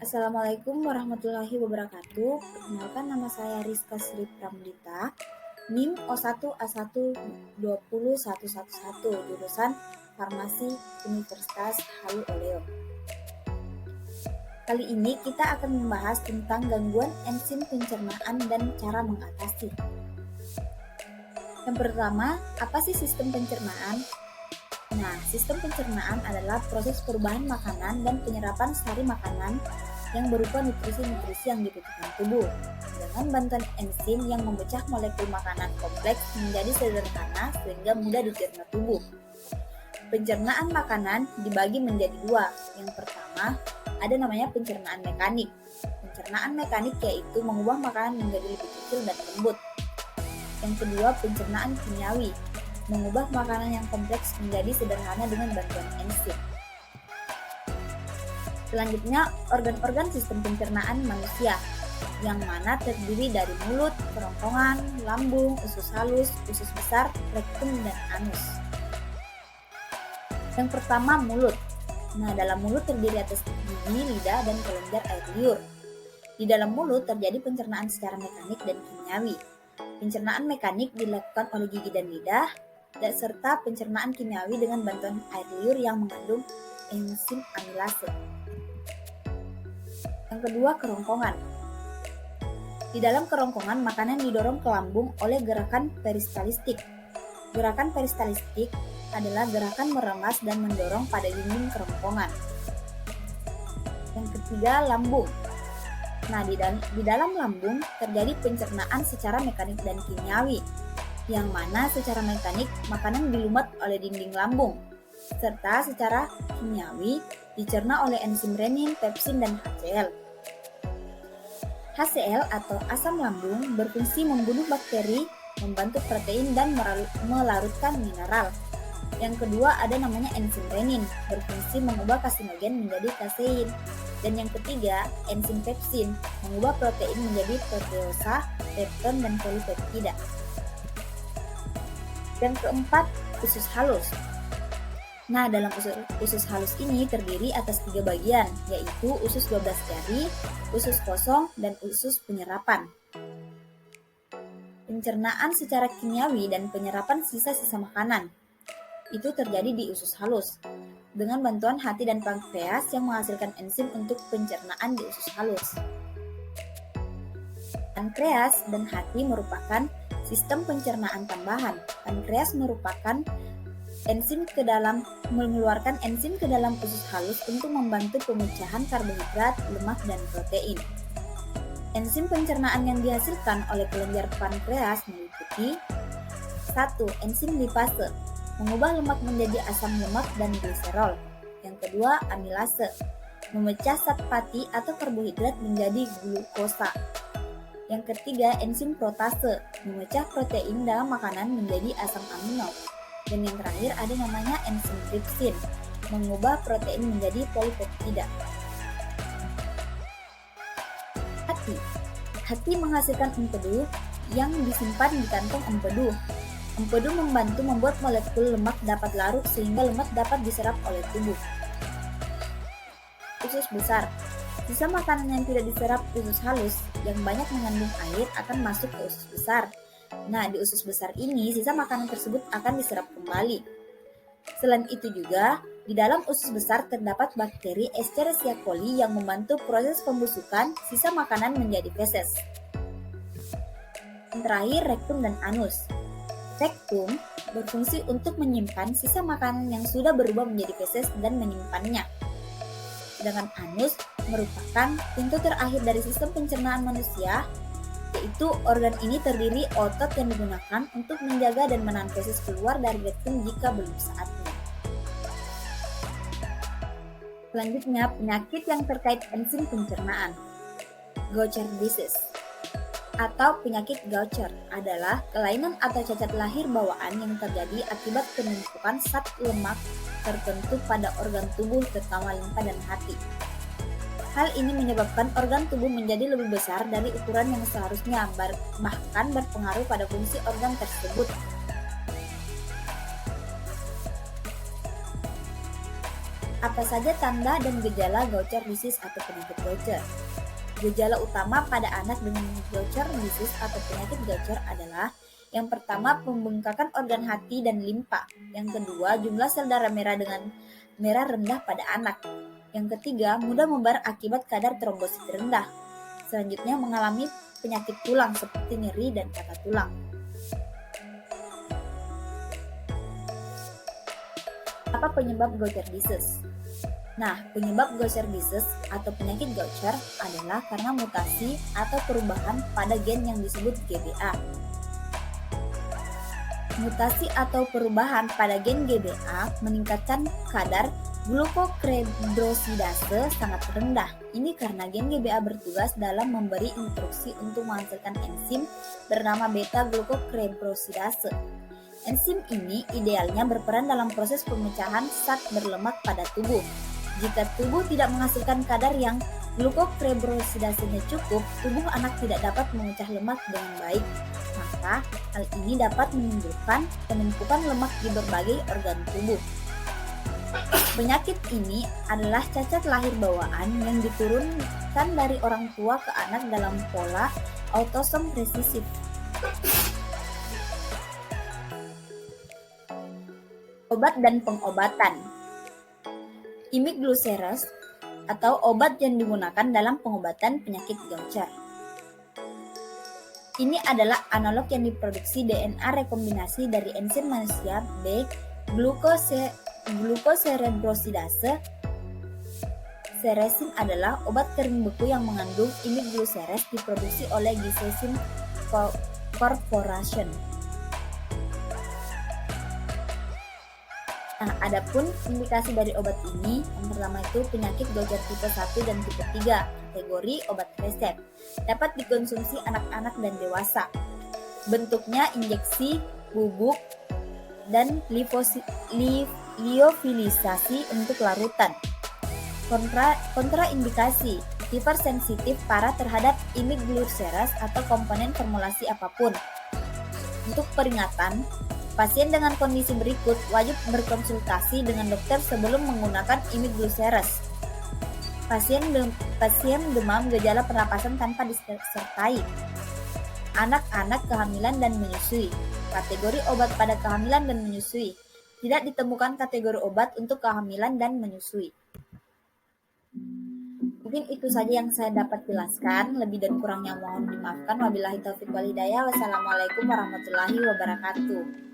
Assalamualaikum warahmatullahi wabarakatuh. Perkenalkan, nama saya Rizka Sri Pramdita, NIM O1A1201111, jurusan Farmasi Universitas Halu Oleo. Kali ini kita akan membahas tentang gangguan enzim pencernaan dan cara mengatasi. Yang pertama, apa sih sistem pencernaan? Nah, sistem pencernaan adalah proses perubahan makanan dan penyerapan sari makanan yang berupa nutrisi-nutrisi yang dibutuhkan tubuh dengan bantuan enzim yang memecah molekul makanan kompleks menjadi sederhana sehingga mudah dicerna tubuh. Pencernaan makanan dibagi menjadi dua. Yang pertama, ada namanya pencernaan mekanik. Pencernaan mekanik yaitu mengubah makanan menjadi lebih kecil dan lembut. Yang kedua, pencernaan kimiawi, mengubah makanan yang kompleks menjadi sederhana dengan bantuan enzim. Selanjutnya, organ-organ sistem pencernaan manusia, yang mana terdiri dari mulut, kerongkongan, lambung, usus halus, usus besar, rektum, dan anus. Yang pertama, mulut. Nah, dalam mulut terdiri atas gigi, lidah, dan kelenjar air liur. Di dalam mulut terjadi pencernaan secara mekanik dan kimiawi. Pencernaan mekanik dilakukan oleh gigi dan lidah, serta pencernaan kimiawi dengan bantuan air liur yang mengandung enzim amilase. Yang kedua, kerongkongan. Di dalam kerongkongan, makanan didorong ke lambung oleh gerakan peristalistik. Gerakan peristalistik adalah gerakan meremas dan mendorong pada dinding kerongkongan. Yang ketiga, lambung. Nah, di dalam lambung terjadi pencernaan secara mekanik dan kimiawi, yang mana secara mekanik makanan dilumat oleh dinding lambung, serta secara kimiawi dicerna oleh enzim renin, pepsin, dan HCl. HCl atau asam lambung berfungsi membunuh bakteri, membantu protein, dan melarutkan mineral. Yang kedua ada namanya enzim renin, berfungsi mengubah kasinogen menjadi kasein. Dan yang ketiga, enzim pepsin, mengubah protein menjadi proteosa, pepton, dan polipeptida. Yang keempat, usus halus. Nah, dalam usus halus ini terdiri atas 3 bagian, yaitu usus 12 jari, usus kosong, dan usus penyerapan. Pencernaan secara kimiawi dan penyerapan sisa-sisa makanan itu terjadi di usus halus, dengan bantuan hati dan pankreas yang menghasilkan enzim untuk pencernaan di usus halus. Pankreas dan hati merupakan sistem pencernaan tambahan. Pankreas merupakan mengeluarkan enzim ke dalam usus halus untuk membantu pemecahan karbohidrat, lemak, dan protein. Enzim pencernaan yang dihasilkan oleh kelenjar pankreas meliputi 1. Enzim lipase, mengubah lemak menjadi asam lemak dan gliserol. Yang kedua, amilase, memecah zat fatty atau karbohidrat menjadi glukosa. Yang ketiga, enzim protase, memecah protein dalam makanan menjadi asam amino. Dan yang terakhir ada namanya enzim tripsin, mengubah protein menjadi polipeptida. Hati menghasilkan empedu yang disimpan di kantong empedu. Empedu membantu membuat molekul lemak dapat larut sehingga lemak dapat diserap oleh tubuh. Usus besar. Sisa makanan yang tidak diserap usus halus yang banyak mengandung air akan masuk ke usus besar. Nah, di usus besar ini sisa makanan tersebut akan diserap kembali. Selain itu juga, di dalam usus besar terdapat bakteri Escherichia coli yang membantu proses pembusukan sisa makanan menjadi feses. Yang terakhir, rektum dan anus. Rektum berfungsi untuk menyimpan sisa makanan yang sudah berubah menjadi feses dan menyimpannya. Sedangkan anus merupakan pintu terakhir dari sistem pencernaan manusia, yaitu organ ini terdiri otot yang digunakan untuk menjaga dan menahan feses keluar dari rektum jika belum saatnya. Selanjutnya, penyakit yang terkait enzim pencernaan. Gaucher disease atau penyakit Gaucher adalah kelainan atau cacat lahir bawaan yang terjadi akibat penumpukan zat lemak tertentu pada organ tubuh terutama limpa dan hati. Hal ini menyebabkan organ tubuh menjadi lebih besar dari ukuran yang seharusnya, bahkan berpengaruh pada fungsi organ tersebut. Apa saja tanda dan gejala Gaucher disease atau penyakit Gaucher? Gejala utama pada anak dengan Gaucher disease atau penyakit Gaucher adalah yang pertama, pembengkakan organ hati dan limpa. Yang kedua, jumlah sel darah merah dengan merah rendah pada anak. Yang ketiga, mudah membar akibat kadar trombosit rendah. Selanjutnya, mengalami penyakit tulang seperti nyeri dan patah tulang. Apa penyebab Gaucher disease? Nah, penyebab Gaucher disease atau penyakit Gaucher adalah karena mutasi atau perubahan pada gen yang disebut GBA. Mutasi atau perubahan pada gen GBA meningkatkan kadar glukokrebrosidase sangat rendah. Ini karena gen GBA bertugas dalam memberi instruksi untuk menghasilkan enzim bernama beta-glukokrebrosidase. Enzim ini idealnya berperan dalam proses pemecahan zat berlemak pada tubuh. Jika tubuh tidak menghasilkan kadar yang glukokrebrosidasenya cukup, tubuh anak tidak dapat memecah lemak dengan baik. Maka, hal ini dapat menimbulkan penumpukan lemak di berbagai organ tubuh. Penyakit ini adalah cacat lahir bawaan yang diturunkan dari orang tua ke anak dalam pola autosom resesif. Obat dan pengobatan. Imigluceres atau obat yang digunakan dalam pengobatan penyakit Gaucher. Ini adalah analog yang diproduksi DNA rekombinasi dari enzim manusia B-glukocerebrosidase. Ceresin adalah obat kering beku yang mengandung imigluceres diproduksi oleh Gisesin Corporation. Nah, adapun indikasi dari obat ini, yang pertama itu penyakit Gaucher tipe 1 dan tipe 3, kategori obat resep. Dapat dikonsumsi anak-anak dan dewasa. Bentuknya injeksi, bubuk, dan liofilisasi untuk larutan. Kontraindikasi, hipersensitif parah terhadap imigluceres atau komponen formulasi apapun. Untuk peringatan, pasien dengan kondisi berikut wajib berkonsultasi dengan dokter sebelum menggunakan imigluceres. Pasien demam gejala pernapasan tanpa disertai. Anak-anak kehamilan dan menyusui. Kategori obat pada kehamilan dan menyusui. Tidak ditemukan kategori obat untuk kehamilan dan menyusui. Mungkin itu saja yang saya dapat jelaskan. Lebih dan kurangnya mohon dimaafkan. Wabillahi taufiq wal hidayah. Wassalamualaikum warahmatullahi wabarakatuh.